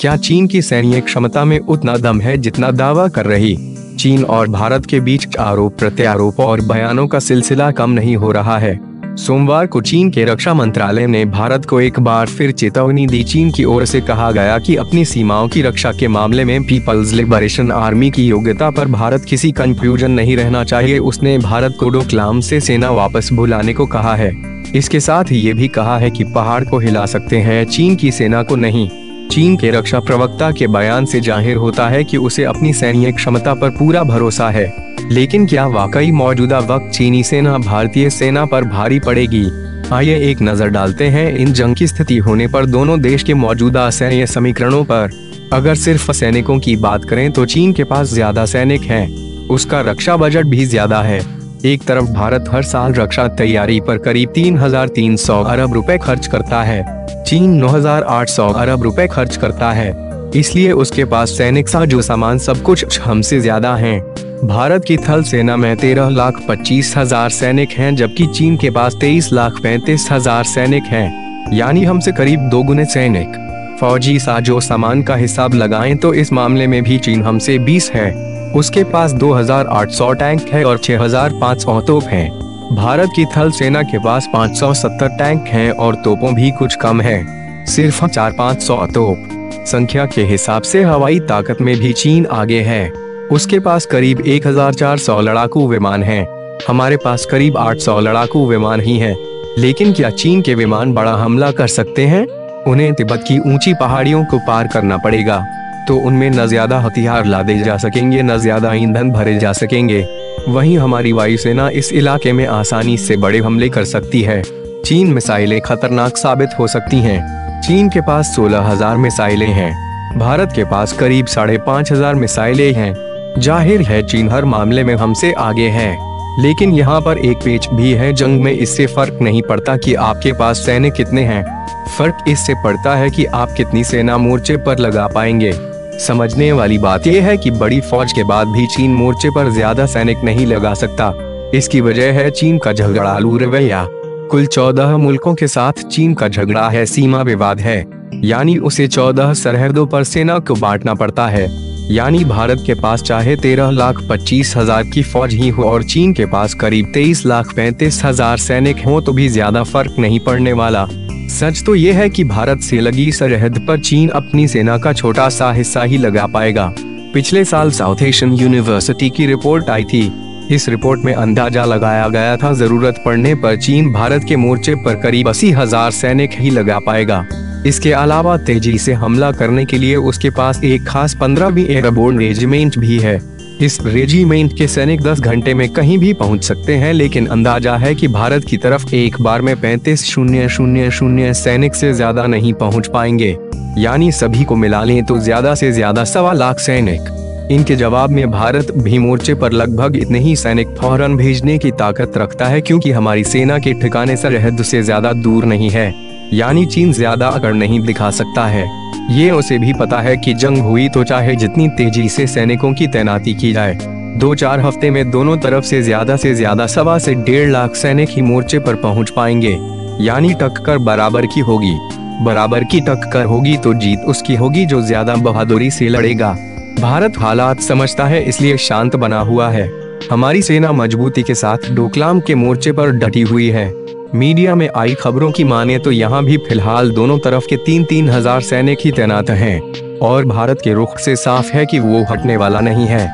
क्या चीन की सैन्य क्षमता में उतना दम है जितना दावा कर रही? चीन और भारत के बीच आरोप प्रत्यारोप और बयानों का सिलसिला कम नहीं हो रहा है। सोमवार को चीन के रक्षा मंत्रालय ने भारत को एक बार फिर चेतावनी दी। चीन की ओर से कहा गया कि अपनी सीमाओं की रक्षा के मामले में पीपल्स लिबरेशन आर्मी की योग्यता पर भारत किसी कंफ्यूजन नहीं रहना चाहिए। उसने भारत को डोकलाम से सेना वापस बुलाने को कहा है। इसके साथ ही ये भी कहा है कि पहाड़ को हिला सकते हैं, चीन की सेना को नहीं। चीन के रक्षा प्रवक्ता के बयान से जाहिर होता है कि उसे अपनी सैन्य क्षमता पर पूरा भरोसा है, लेकिन क्या वाकई मौजूदा वक्त चीनी सेना भारतीय सेना पर भारी पड़ेगी? आइए एक नजर डालते हैं इन जंग की स्थिति होने पर दोनों देश के मौजूदा सैन्य समीकरणों पर। अगर सिर्फ सैनिकों की बात करें तो चीन के पास ज्यादा सैनिक हैं, उसका रक्षा बजट भी ज्यादा है। एक तरफ भारत हर साल रक्षा तैयारी पर करीब 3,300 अरब रुपए खर्च करता है, चीन 9,800 अरब रुपए खर्च करता है, इसलिए उसके पास सैनिक साजो सामान सब कुछ हमसे ज्यादा हैं। भारत की थल सेना में 13,25,000 सैनिक हैं, जबकि चीन के पास 23,35,000 सैनिक हैं, यानी हमसे करीब 2 गुने सैनिक। फौजी साजो सामान का हिसाब लगाएं तो इस मामले में भी चीन हमसे 20 है। उसके पास 2,800 टैंक है और 6,500 तोप हैं। भारत की थल सेना के पास 570 टैंक हैं और तोपों भी कुछ कम है, सिर्फ 400-500 तोप। संख्या के हिसाब से हवाई ताकत में भी चीन आगे है, उसके पास करीब 1,400 लड़ाकू विमान हैं, हमारे पास करीब 800 लड़ाकू विमान ही हैं। लेकिन क्या चीन के विमान बड़ा हमला कर सकते हैं? उन्हें तिब्बत की ऊंची पहाड़ियों को पार करना पड़ेगा, तो उनमें न ज्यादा हथियार लादे जा सकेंगे न ज्यादा ईंधन भरे जा सकेंगे। वहीं हमारी वायुसेना इस इलाके में आसानी से बड़े हमले कर सकती है। चीन मिसाइलें खतरनाक साबित हो सकती हैं। चीन के पास 16,000 मिसाइलें हैं, भारत के पास करीब 5,500 मिसाइलें हैं। जाहिर है चीन हर मामले में हमसे आगे है, लेकिन यहाँ पर एक पेच भी है। जंग में इससे फर्क नहीं पड़ता कि आपके पास सैनिक कितने हैं, फर्क इससे पड़ता है कि आप कितनी सेना मोर्चे पर लगा पाएंगे। समझने वाली बात यह है कि बड़ी फौज के बाद भी चीन मोर्चे पर ज्यादा सैनिक नहीं लगा सकता। इसकी वजह है चीन का झगड़ालू रवैया। कुल 14 मुल्कों के साथ चीन का झगड़ा है, सीमा विवाद है, यानी उसे 14 सरहदों पर सेना को बांटना पड़ता है। यानी भारत के पास चाहे 13,25,000 की फौज ही हो और चीन के पास करीब 23,35,000 सैनिक हों तो भी ज्यादा फर्क नहीं पड़ने वाला। सच तो यह है कि भारत से लगी सरहद पर चीन अपनी सेना का छोटा सा हिस्सा ही लगा पाएगा। पिछले साल साउथ एशियन यूनिवर्सिटी की रिपोर्ट आई थी। इस रिपोर्ट में अंदाजा लगाया गया था जरूरत पड़ने पर चीन भारत के मोर्चे पर करीब 80,000 सैनिक ही लगा पाएगा। इसके अलावा तेजी से हमला करने के लिए उसके पास एक खास 15वीं एयरबोर्न रेजिमेंट भी है। इस रेजिमेंट के सैनिक 10 घंटे में कहीं भी पहुंच सकते हैं, लेकिन अंदाजा है कि भारत की तरफ एक बार में 35,000 सैनिक से ज्यादा नहीं पहुंच पाएंगे। यानी सभी को मिला लें तो ज्यादा से ज्यादा 1.25 लाख सैनिक। इनके जवाब में भारत भी मोर्चे पर लगभग इतने ही सैनिक फौरन भेजने की ताकत रखता है, क्योंकि हमारी सेना के ठिकाने सरहद से ज्यादा दूर नहीं है। यानी चीन ज्यादा अकड़ नहीं दिखा सकता है। ये उसे भी पता है कि जंग हुई तो चाहे जितनी तेजी से सैनिकों की तैनाती की जाए, 2-4 हफ्ते में दोनों तरफ से ज्यादा 1.25 से 1.5 लाख सैनिक ही मोर्चे पर पहुंच पाएंगे। यानी टक्कर बराबर की होगी। बराबर की टक्कर होगी तो जीत उसकी होगी जो ज्यादा बहादुरी से लड़ेगा। भारत हालात समझता है, इसलिए शांत बना हुआ है। हमारी सेना मजबूती के साथ डोकलाम के मोर्चे पर डटी हुई है। मीडिया में आई खबरों की माने तो यहाँ भी फिलहाल दोनों तरफ के 3-3 हजार सैनिक ही तैनात हैं और भारत के रुख से साफ है कि वो हटने वाला नहीं है।